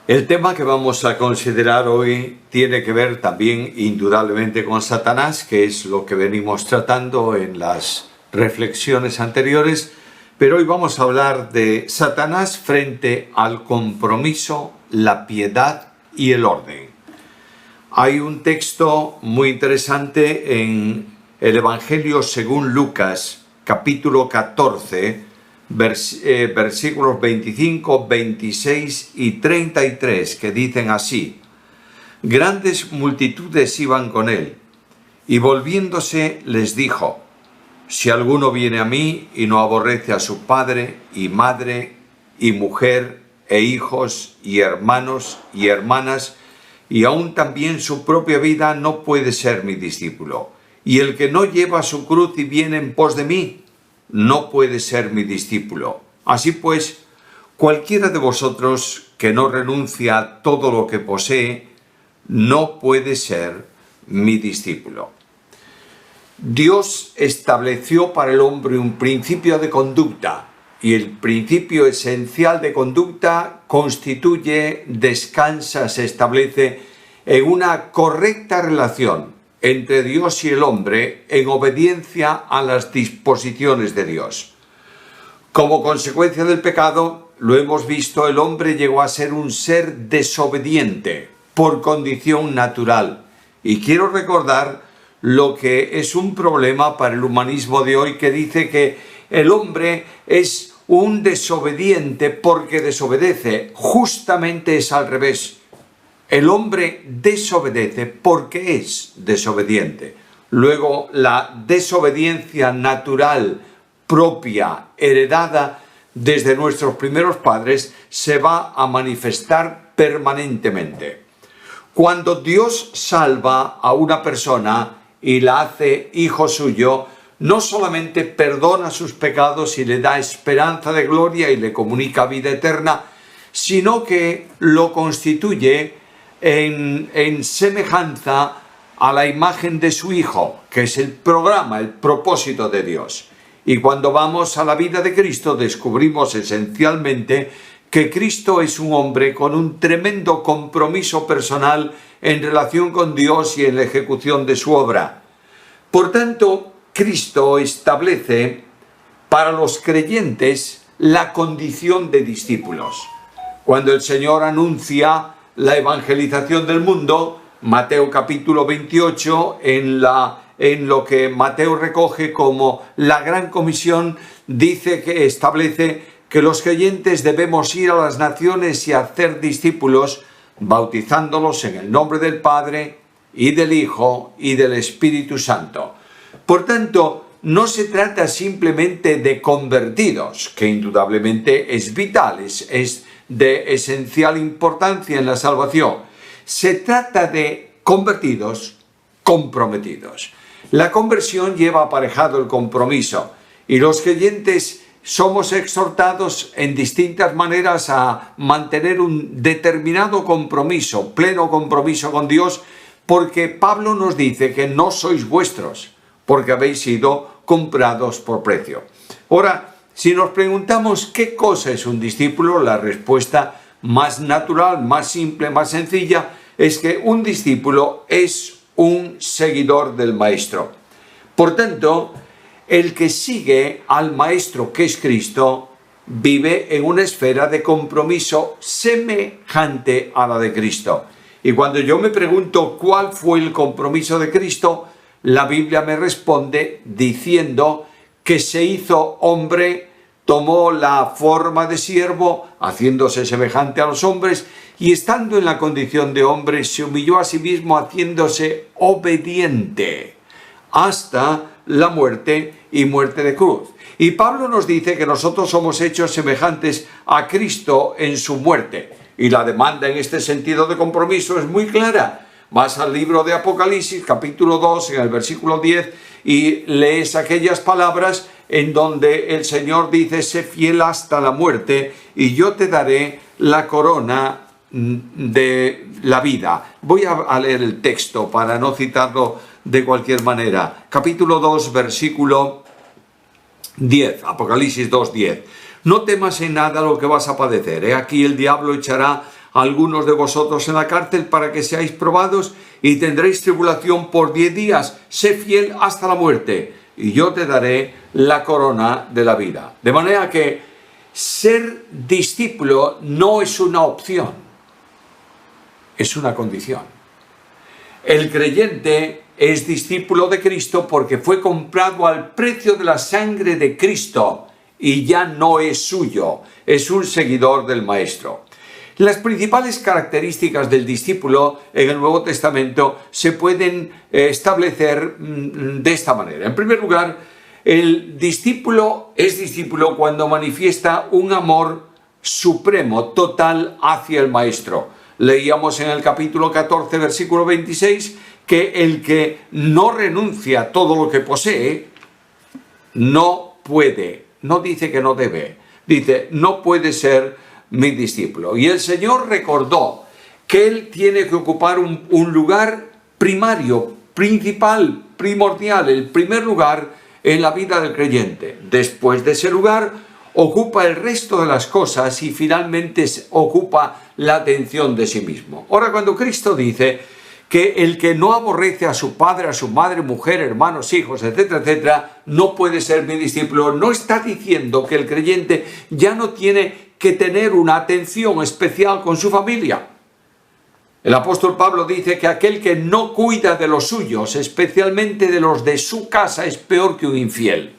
El tema que vamos a considerar hoy tiene que ver también indudablemente con Satanás, que es lo que venimos tratando en las reflexiones anteriores, pero hoy vamos a hablar de Satanás frente al compromiso, la piedad y el orden. Hay un texto muy interesante en el Evangelio según Lucas, capítulo 14, versículos 25, 26 y 33, que dicen así: Grandes multitudes iban con él, y volviéndose les dijo: Si alguno viene a mí y no aborrece a su padre y madre y mujer e hijos y hermanos y hermanas, y aún también su propia vida, no puede ser mi discípulo. Y el que no lleva su cruz y viene en pos de mí, no puede ser mi discípulo. Así pues, cualquiera de vosotros que no renuncia a todo lo que posee, no puede ser mi discípulo. Dios estableció para el hombre un principio de conducta, y el principio esencial de conducta constituye, descansa, se establece en una correcta relación entre Dios y el hombre en obediencia a las disposiciones de Dios. Como consecuencia del pecado, lo hemos visto, el hombre llegó a ser un ser desobediente por condición natural. Y quiero recordar lo que es un problema para el humanismo de hoy, que dice que el hombre es un desobediente porque desobedece. Justamente es al revés. El hombre desobedece porque es desobediente. Luego, la desobediencia natural, propia, heredada desde nuestros primeros padres, se va a manifestar permanentemente. Cuando Dios salva a una persona y la hace hijo suyo, no solamente perdona sus pecados y le da esperanza de gloria y le comunica vida eterna, sino que lo constituye en semejanza a la imagen de su Hijo, que es el programa, el propósito de Dios. Y cuando vamos a la vida de Cristo, descubrimos esencialmente que Cristo es un hombre con un tremendo compromiso personal en relación con Dios y en la ejecución de su obra. Por tanto, Cristo establece para los creyentes la condición de discípulos. Cuando el Señor anuncia la evangelización del mundo, Mateo capítulo 28, en lo que Mateo recoge como la gran comisión, dice que establece que los creyentes debemos ir a las naciones y hacer discípulos, bautizándolos en el nombre del Padre y del Hijo y del Espíritu Santo. Por tanto, no se trata simplemente de convertidos, que indudablemente es vital, es de esencial importancia en la salvación. Se trata de convertidos comprometidos. La conversión lleva aparejado el compromiso, y los creyentes somos exhortados en distintas maneras a mantener un determinado compromiso, pleno compromiso con Dios, porque Pablo nos dice que no sois vuestros, porque habéis sido comprados por precio. Ahora, si nos preguntamos qué cosa es un discípulo, la respuesta más natural, más simple, más sencilla, es que un discípulo es un seguidor del Maestro. Por tanto, el que sigue al Maestro, que es Cristo, vive en una esfera de compromiso semejante a la de Cristo. Y cuando yo me pregunto cuál fue el compromiso de Cristo, la Biblia me responde diciendo que se hizo hombre, tomó la forma de siervo, haciéndose semejante a los hombres, y estando en la condición de hombre, se humilló a sí mismo, haciéndose obediente hasta la muerte y muerte de cruz. Y Pablo nos dice que nosotros somos hechos semejantes a Cristo en su muerte. Y la demanda en este sentido de compromiso es muy clara. Vas al libro de Apocalipsis, capítulo 2, en el versículo 10, y lees aquellas palabras en donde el Señor dice: sé fiel hasta la muerte y yo te daré la corona de la vida. Voy a leer el texto para no citarlo de cualquier manera. Capítulo 2, versículo 10, Apocalipsis 2, 10. No temas en nada lo que vas a padecer. He aquí el diablo echará a algunos de vosotros en la cárcel para que seáis probados y tendréis tribulación por 10 días. Sé fiel hasta la muerte y yo te daré la corona de la vida. De manera que ser discípulo no es una opción, es una condición. El creyente es discípulo de Cristo porque fue comprado al precio de la sangre de Cristo y ya no es suyo, es un seguidor del Maestro. Las principales características del discípulo en el Nuevo Testamento se pueden establecer de esta manera. En primer lugar, el discípulo es discípulo cuando manifiesta un amor supremo, total hacia el Maestro. Leíamos en el capítulo 14, versículo 26, que el que no renuncia a todo lo que posee, no puede, no dice que no debe, dice no puede ser mi discípulo. Y el Señor recordó que Él tiene que ocupar un lugar primario, principal, primordial, el primer lugar en la vida del creyente. Después de ese lugar, ocupa el resto de las cosas y finalmente ocupa la atención de sí mismo. Ahora, cuando Cristo dice que el que no aborrece a su padre, a su madre, mujer, hermanos, hijos, etcétera, etcétera, no puede ser mi discípulo, no está diciendo que el creyente ya no tiene que tener una atención especial con su familia. El apóstol Pablo dice que aquel que no cuida de los suyos, especialmente de los de su casa, es peor que un infiel.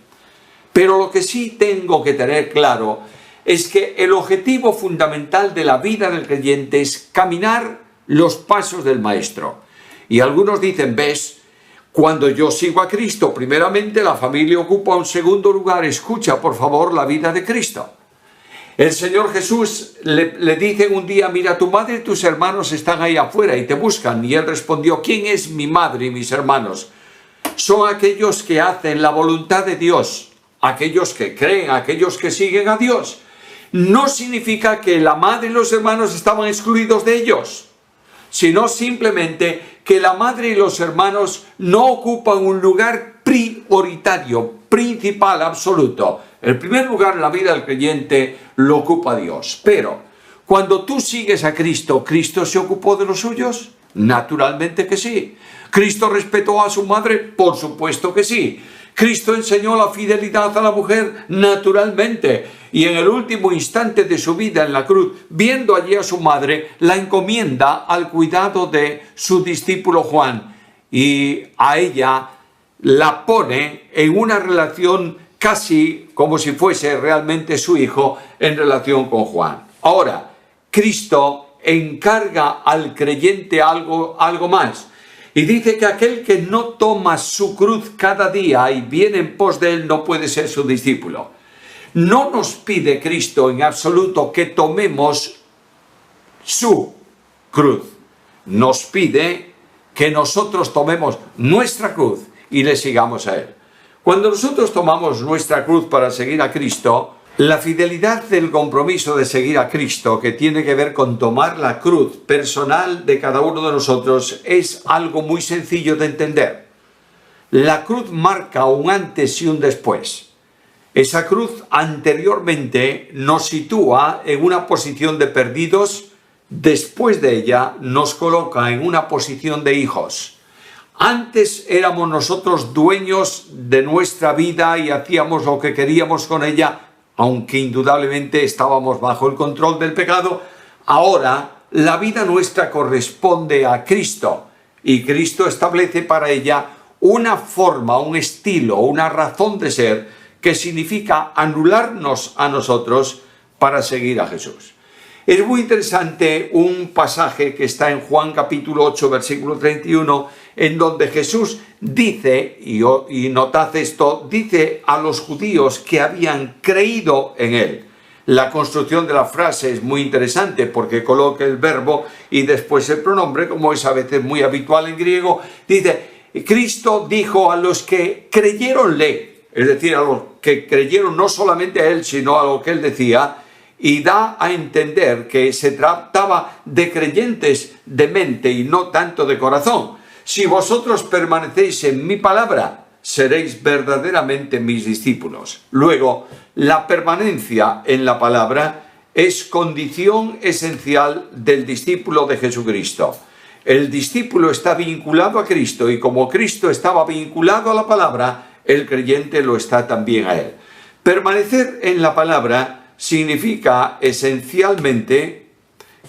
Pero lo que sí tengo que tener claro es que el objetivo fundamental de la vida del creyente es caminar los pasos del Maestro. Y algunos dicen, ves, cuando yo sigo a Cristo, primeramente la familia ocupa un segundo lugar. Escucha, por favor, la vida de Cristo. El Señor Jesús le dice un día, mira, tu madre y tus hermanos están ahí afuera y te buscan. Y él respondió, ¿quién es mi madre y mis hermanos? Son aquellos que hacen la voluntad de Dios, aquellos que creen, aquellos que siguen a Dios. No significa que la madre y los hermanos estaban excluidos de ellos, sino simplemente que la madre y los hermanos no ocupan un lugar prioritario, principal, absoluto. El primer lugar en la vida del creyente lo ocupa Dios. Pero cuando tú sigues a Cristo, ¿Cristo se ocupó de los suyos? Naturalmente que sí. ¿Cristo respetó a su madre? Por supuesto que sí. ¿Cristo enseñó la fidelidad a la mujer? Naturalmente. Y en el último instante de su vida en la cruz, viendo allí a su madre, la encomienda al cuidado de su discípulo Juan. Y a ella la pone en una relación casi como si fuese realmente su hijo en relación con Juan. Ahora, Cristo encarga al creyente algo más. Y dice que aquel que no toma su cruz cada día y viene en pos de él no puede ser su discípulo. No nos pide Cristo en absoluto que tomemos su cruz. Nos pide que nosotros tomemos nuestra cruz y le sigamos a él. Cuando nosotros tomamos nuestra cruz para seguir a Cristo, la fidelidad del compromiso de seguir a Cristo, que tiene que ver con tomar la cruz personal de cada uno de nosotros, es algo muy sencillo de entender. La cruz marca un antes y un después. Esa cruz anteriormente nos sitúa en una posición de perdidos, después de ella nos coloca en una posición de hijos. Antes éramos nosotros dueños de nuestra vida y hacíamos lo que queríamos con ella, aunque indudablemente estábamos bajo el control del pecado. Ahora la vida nuestra corresponde a Cristo y Cristo establece para ella una forma, un estilo, una razón de ser que significa anularnos a nosotros para seguir a Jesús. Es muy interesante un pasaje que está en Juan capítulo 8, versículo 31, en donde Jesús dice, y notad esto, dice a los judíos que habían creído en él. La construcción de la frase es muy interesante porque coloca el verbo y después el pronombre, como es a veces muy habitual en griego. Dice, Cristo dijo a los que creyeronle, es decir, a los que creyeron no solamente a él, sino a lo que él decía, y da a entender que se trataba de creyentes de mente y no tanto de corazón. Si vosotros permanecéis en mi palabra, seréis verdaderamente mis discípulos. Luego, la permanencia en la palabra es condición esencial del discípulo de Jesucristo. El discípulo está vinculado a Cristo y como Cristo estaba vinculado a la palabra, el creyente lo está también a Él. Permanecer en la palabra significa esencialmente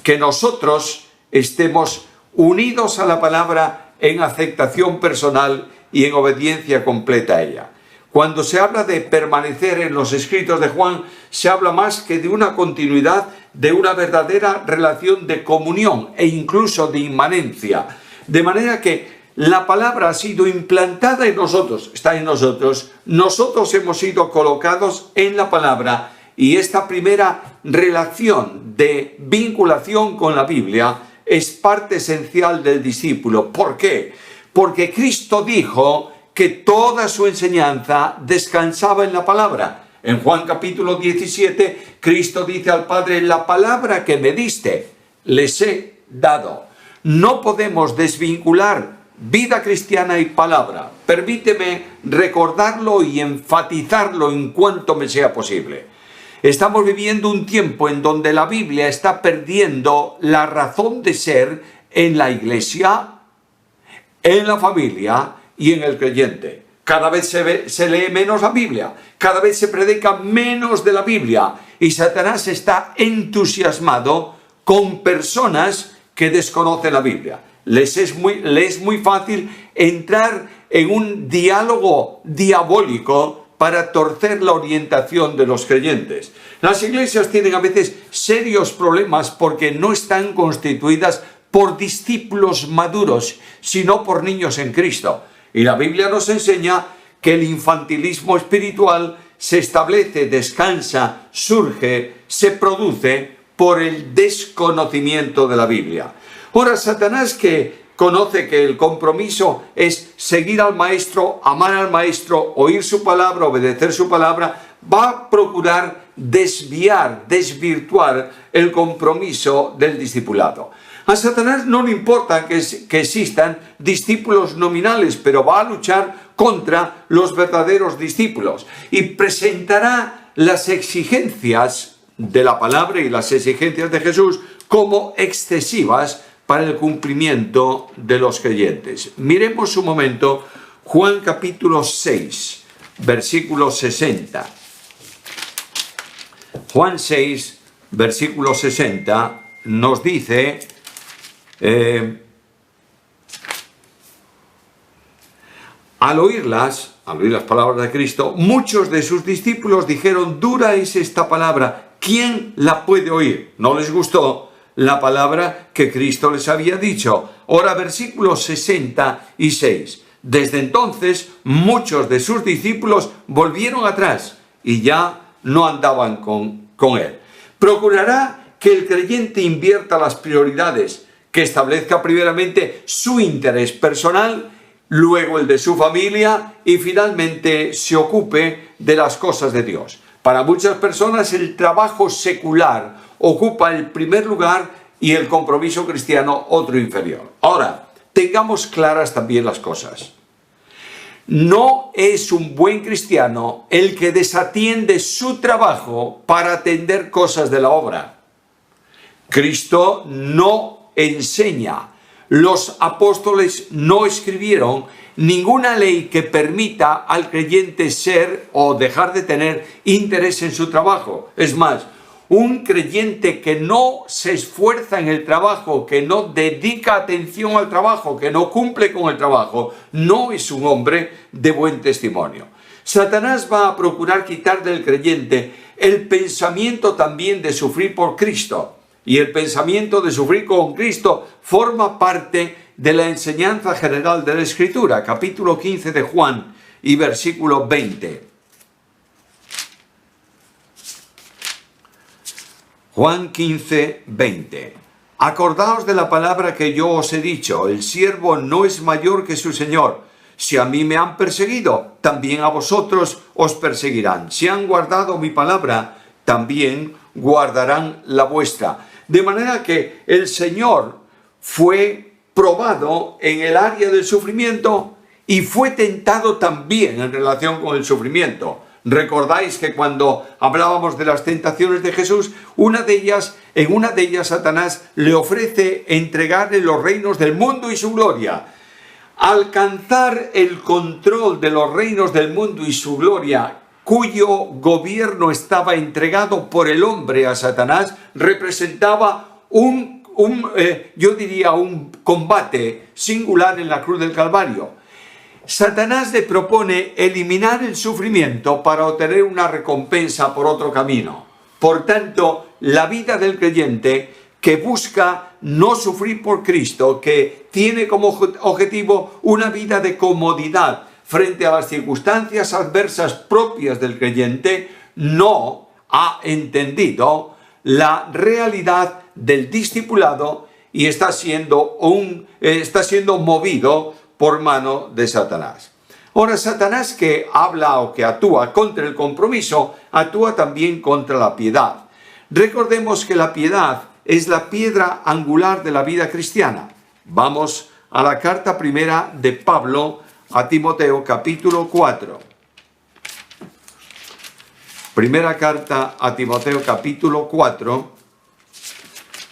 que nosotros estemos unidos a la palabra en aceptación personal y en obediencia completa a ella. Cuando se habla de permanecer en los escritos de Juan, se habla más que de una continuidad, de una verdadera relación de comunión e incluso de inmanencia. De manera que la palabra ha sido implantada en nosotros, está en nosotros. Nosotros hemos sido colocados en la palabra y esta primera relación de vinculación con la Biblia es parte esencial del discípulo. ¿Por qué? Porque Cristo dijo que toda su enseñanza descansaba en la palabra. En Juan capítulo 17, Cristo dice al Padre, la palabra que me diste, les he dado. No podemos desvincular vida cristiana y palabra. Permíteme recordarlo y enfatizarlo en cuanto me sea posible. Estamos viviendo un tiempo en donde la Biblia está perdiendo la razón de ser en la iglesia, en la familia y en el creyente. Cada vez se lee menos la Biblia, cada vez se predica menos de la Biblia y Satanás está entusiasmado con personas que desconocen la Biblia. Les es muy fácil entrar en un diálogo diabólico para torcer la orientación de los creyentes. Las iglesias tienen a veces serios problemas porque no están constituidas por discípulos maduros, sino por niños en Cristo. Y la Biblia nos enseña que el infantilismo espiritual se establece, descansa, surge, se produce por el desconocimiento de la Biblia. Ahora, Satanás, que conoce que el compromiso es seguir al Maestro, amar al Maestro, oír su palabra, obedecer su palabra, va a procurar desvirtuar el compromiso del discipulado. A Satanás no le importa que existan discípulos nominales, pero va a luchar contra los verdaderos discípulos y presentará las exigencias de la palabra y las exigencias de Jesús como excesivas para el cumplimiento de los creyentes. Miremos un momento Juan capítulo 6, versículo 60. Juan 6, versículo 60 nos dice, al oír las palabras de Cristo, muchos de sus discípulos dijeron, dura es esta palabra, ¿quién la puede oír? No les gustó la palabra que Cristo les había dicho. Ahora, versículo 66. Desde entonces, muchos de sus discípulos volvieron atrás y ya no andaban con él. Procurará que el creyente invierta las prioridades, que establezca primeramente su interés personal, luego el de su familia y finalmente se ocupe de las cosas de Dios. Para muchas personas el trabajo secular ocupa el primer lugar y el compromiso cristiano otro inferior. Ahora, tengamos claras también las cosas. No es un buen cristiano el que desatiende su trabajo para atender cosas de la obra. Cristo no enseña, los apóstoles no escribieron ninguna ley que permita al creyente ser o dejar de tener interés en su trabajo. Es más, un creyente que no se esfuerza en el trabajo, que no dedica atención al trabajo, que no cumple con el trabajo, no es un hombre de buen testimonio. Satanás va a procurar quitar del creyente el pensamiento también de sufrir por Cristo. Y el pensamiento de sufrir con Cristo forma parte de la enseñanza general de la Escritura, capítulo 15 de Juan y versículo 20. Juan 15, 20. Acordaos de la palabra que yo os he dicho, el siervo no es mayor que su Señor. Si a mí me han perseguido, también a vosotros os perseguirán. Si han guardado mi palabra, también guardarán la vuestra. De manera que el Señor fue probado en el área del sufrimiento y fue tentado también en relación con el sufrimiento. Recordáis que cuando hablábamos de las tentaciones de Jesús, en una de ellas Satanás le ofrece entregarle los reinos del mundo y su gloria. Alcanzar el control de los reinos del mundo y su gloria, cuyo gobierno estaba entregado por el hombre a Satanás, representaba un combate singular en la cruz del Calvario. Satanás le propone eliminar el sufrimiento para obtener una recompensa por otro camino. Por tanto, la vida del creyente que busca no sufrir por Cristo, que tiene como objetivo una vida de comodidad frente a las circunstancias adversas propias del creyente, no ha entendido la realidad del discipulado y está siendo movido por mano de Satanás. Ahora, Satanás, que habla o que actúa contra el compromiso, actúa también contra la piedad. Recordemos que la piedad es la piedra angular de la vida cristiana. Vamos a la carta primera de Pablo a Timoteo, capítulo 4. Primera carta a Timoteo, capítulo 4,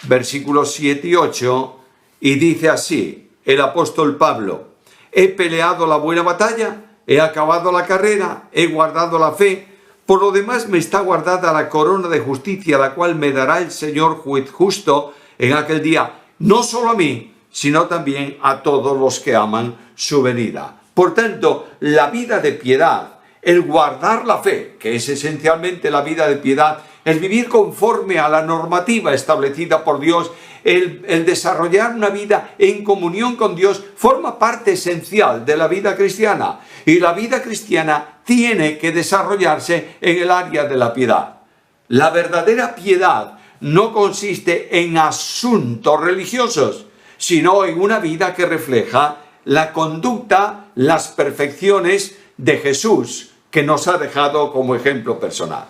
versículos 7 y 8, y dice así, el apóstol Pablo: he peleado la buena batalla, he acabado la carrera, he guardado la fe. Por lo demás me está guardada la corona de justicia, la cual me dará el Señor juez justo en aquel día, no solo a mí, sino también a todos los que aman su venida. Por tanto, la vida de piedad, el guardar la fe, que es esencialmente la vida de piedad, el vivir conforme a la normativa establecida por Dios, el desarrollar una vida en comunión con Dios, forma parte esencial de la vida cristiana. Y la vida cristiana tiene que desarrollarse en el área de la piedad. La verdadera piedad no consiste en asuntos religiosos, sino en una vida que refleja la conducta, las perfecciones de Jesús, que nos ha dejado como ejemplo personal.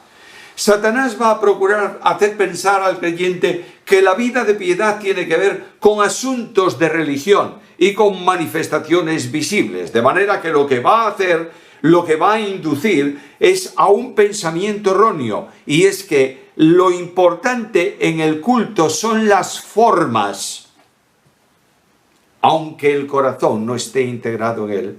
Satanás va a procurar hacer pensar al creyente que la vida de piedad tiene que ver con asuntos de religión y con manifestaciones visibles, de manera que lo que va a hacer, lo que va a inducir es a un pensamiento erróneo, y es que lo importante en el culto son las formas, aunque el corazón no esté integrado en él.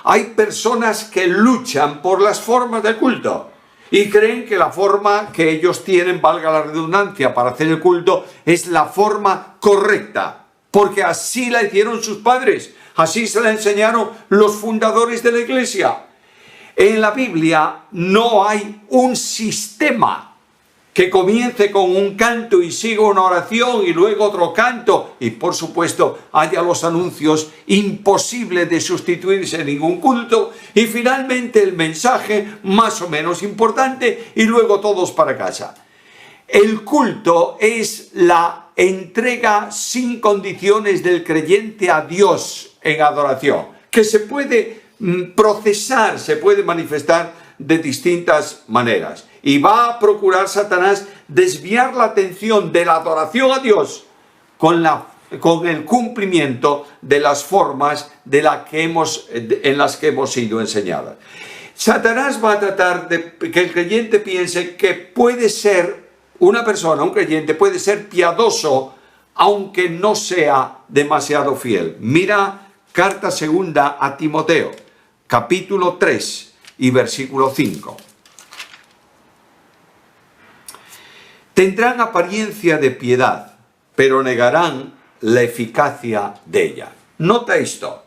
Hay personas que luchan por las formas del culto y creen que la forma que ellos tienen, valga la redundancia, para hacer el culto es la forma correcta, porque así la hicieron sus padres, así se la enseñaron los fundadores de la iglesia. En la Biblia no hay un sistema que comience con un canto y siga una oración y luego otro canto, y por supuesto haya los anuncios, imposible de sustituirse en ningún culto, y finalmente el mensaje más o menos importante y luego todos para casa. El culto es la entrega sin condiciones del creyente a Dios en adoración, que se puede procesar, se puede manifestar de distintas maneras. Y va a procurar Satanás desviar la atención de la adoración a Dios con el cumplimiento de las formas en las que hemos sido enseñadas. Satanás va a tratar de que el creyente piense que puede ser una persona, un creyente puede ser piadoso aunque no sea demasiado fiel. Mira carta segunda a Timoteo, capítulo 3 y versículo 5. Tendrán apariencia de piedad, pero negarán la eficacia de ella. Nota esto.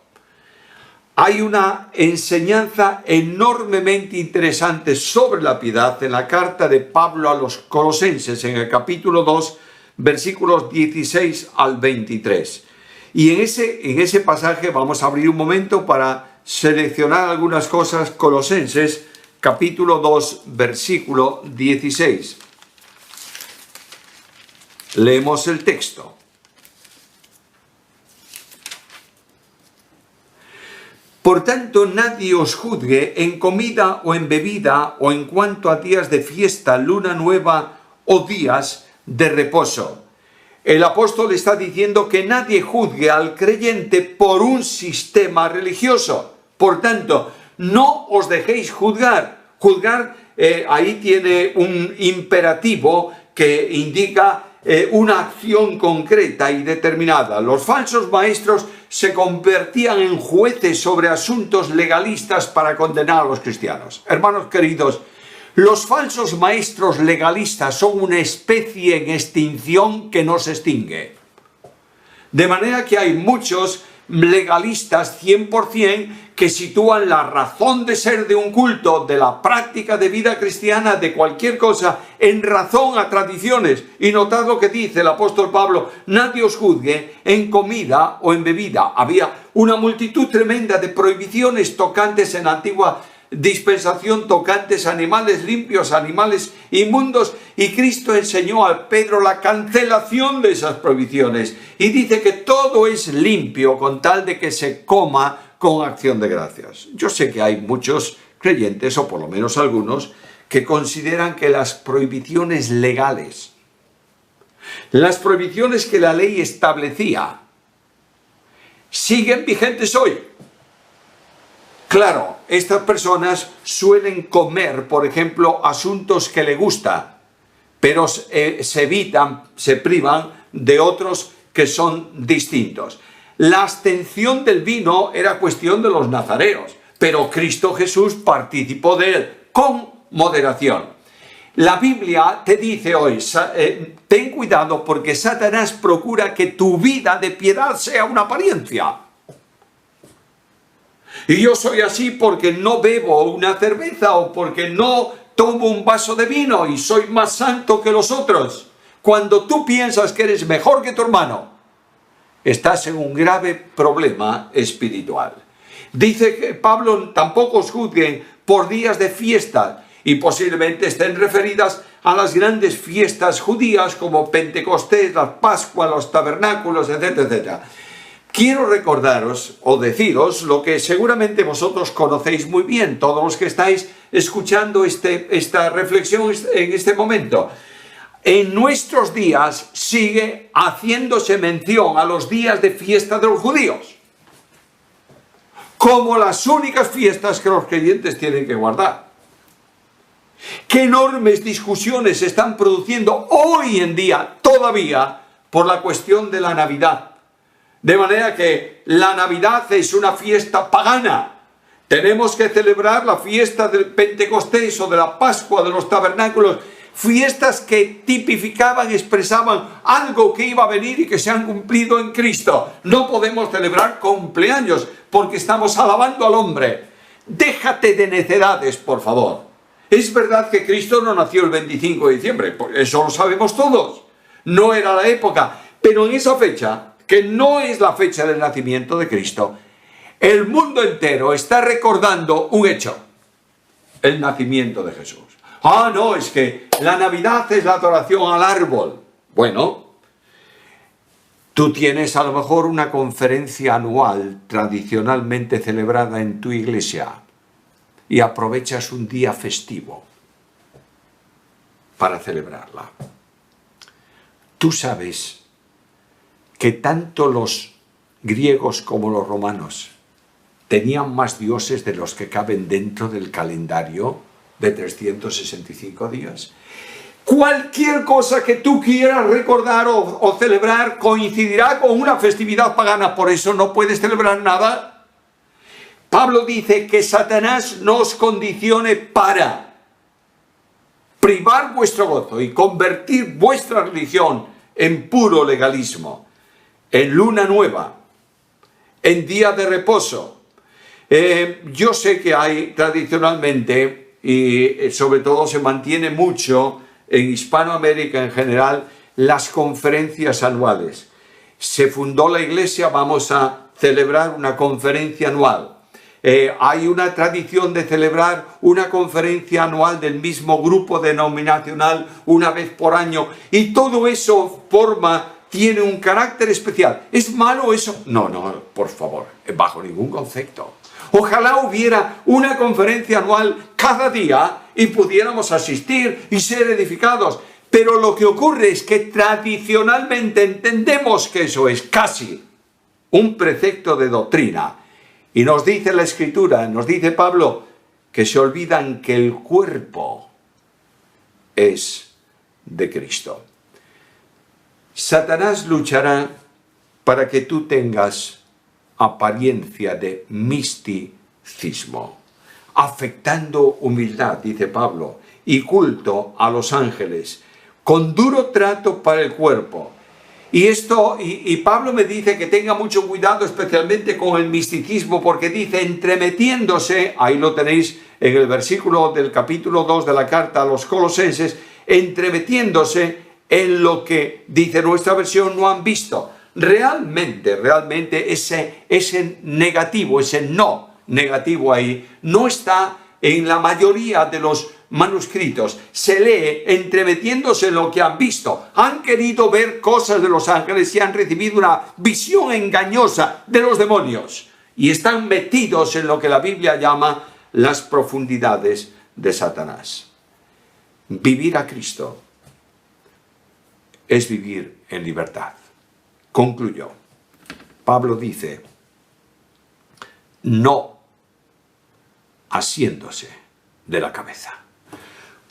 Hay una enseñanza enormemente interesante sobre la piedad en la carta de Pablo a los Colosenses, en el capítulo 2, versículos 16 al 23. Y en ese pasaje vamos a abrir un momento para seleccionar algunas cosas. Colosenses, capítulo 2, versículo 16. Leemos el texto. Por tanto, nadie os juzgue en comida o en bebida o en cuanto a días de fiesta, luna nueva o días de reposo. El apóstol está diciendo que nadie juzgue al creyente por un sistema religioso. Por tanto, no os dejéis juzgar. Juzgar ahí tiene un imperativo que indica una acción concreta y determinada. Los falsos maestros se convertían en jueces sobre asuntos legalistas para condenar a los cristianos. Hermanos queridos, los falsos maestros legalistas son una especie en extinción que no se extingue. De manera que hay muchos legalistas 100% que sitúan la razón de ser de un culto, de la práctica de vida cristiana, de cualquier cosa, en razón a tradiciones. Y notad lo que dice el apóstol Pablo: nadie os juzgue en comida o en bebida. Había una multitud tremenda de prohibiciones tocantes en la antigua dispensación, tocantes a animales limpios, animales inmundos, y Cristo enseñó a Pedro la cancelación de esas prohibiciones y dice que todo es limpio con tal de que se coma con acción de gracias. Yo sé que hay muchos creyentes, o por lo menos algunos, que consideran que las prohibiciones legales, las prohibiciones que la ley establecía, siguen vigentes hoy. Claro, estas personas suelen comer, por ejemplo, asuntos que les gustan, pero se evitan, se privan de otros que son distintos. La abstención del vino era cuestión de los nazareos, pero Cristo Jesús participó de él con moderación. La Biblia te dice hoy, ten cuidado porque Satanás procura que tu vida de piedad sea una apariencia. Y yo soy así porque no bebo una cerveza o porque no tomo un vaso de vino y soy más santo que los otros. Cuando tú piensas que eres mejor que tu hermano, estás en un grave problema espiritual. Dice que Pablo: tampoco os juzguen por días de fiesta, y posiblemente estén referidas a las grandes fiestas judías como Pentecostés, la Pascua, los tabernáculos, etcétera, etcétera. Quiero recordaros o deciros lo que seguramente vosotros conocéis muy bien, todos los que estáis escuchando esta reflexión en este momento. En nuestros días sigue haciéndose mención a los días de fiesta de los judíos como las únicas fiestas que los creyentes tienen que guardar. ¿Qué enormes discusiones se están produciendo hoy en día todavía por la cuestión de la Navidad? De manera que la Navidad es una fiesta pagana. Tenemos que celebrar la fiesta del Pentecostés o de la Pascua, de los tabernáculos, fiestas que tipificaban, expresaban algo que iba a venir y que se han cumplido en Cristo. No podemos celebrar cumpleaños porque estamos alabando al hombre. Déjate de necedades, por favor. Es verdad que Cristo no nació el 25 de diciembre, eso lo sabemos todos. No era la época, pero en esa fecha, que no es la fecha del nacimiento de Cristo, el mundo entero está recordando un hecho: el nacimiento de Jesús. Ah, no, es que la Navidad es la adoración al árbol. Bueno, tú tienes a lo mejor una conferencia anual tradicionalmente celebrada en tu iglesia y aprovechas un día festivo para celebrarla. Tú sabes que tanto los griegos como los romanos tenían más dioses de los que caben dentro del calendario de 365 días. Cualquier cosa que tú quieras recordar o celebrar coincidirá con una festividad pagana, por eso no puedes celebrar nada. Pablo dice que Satanás no os condicione para privar vuestro gozo y convertir vuestra religión en puro legalismo, en luna nueva, en día de reposo. Yo sé que hay tradicionalmente, y sobre todo se mantiene mucho en Hispanoamérica en general, las conferencias anuales. Se fundó la iglesia, vamos a celebrar una conferencia anual. Hay una tradición de celebrar una conferencia anual del mismo grupo denominacional una vez por año, y todo eso tiene un carácter especial. ¿Es malo eso? No, por favor, bajo ningún concepto. Ojalá hubiera una conferencia anual cada día y pudiéramos asistir y ser edificados. Pero lo que ocurre es que tradicionalmente entendemos que eso es casi un precepto de doctrina. Y nos dice la Escritura, nos dice Pablo, que se olvidan que el cuerpo es de Cristo. Satanás luchará para que tú tengas apariencia de misticismo, afectando humildad, dice Pablo, y culto a los ángeles, con duro trato para el cuerpo. Y Pablo me dice que tenga mucho cuidado especialmente con el misticismo, porque dice entremetiéndose, ahí lo tenéis en el versículo del capítulo 2 de la carta a los Colosenses, entremetiéndose en lo que, dice nuestra versión, no han visto. Realmente ese negativo, ese no negativo ahí, no está en la mayoría de los manuscritos. Se lee entremetiéndose en lo que han visto. Han querido ver cosas de los ángeles y han recibido una visión engañosa de los demonios. Y están metidos en lo que la Biblia llama las profundidades de Satanás. Vivir a Cristo es vivir en libertad. Concluyó. Pablo dice, no asiéndose de la cabeza.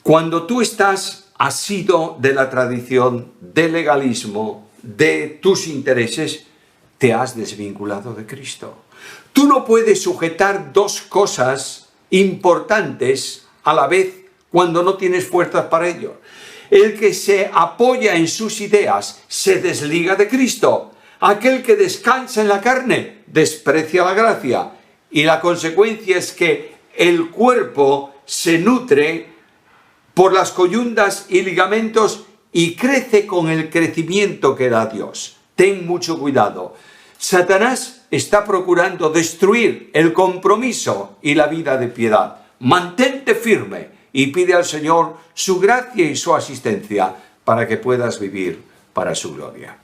Cuando tú estás asido de la tradición, del legalismo, de tus intereses, te has desvinculado de Cristo. Tú no puedes sujetar dos cosas importantes a la vez cuando no tienes fuerzas para ello. El que se apoya en sus ideas se desliga de Cristo. Aquel que descansa en la carne desprecia la gracia. Y la consecuencia es que el cuerpo se nutre por las coyundas y ligamentos y crece con el crecimiento que da Dios. Ten mucho cuidado. Satanás está procurando destruir el compromiso y la vida de piedad. Mantente firme y pide al Señor su gracia y su asistencia para que puedas vivir para su gloria.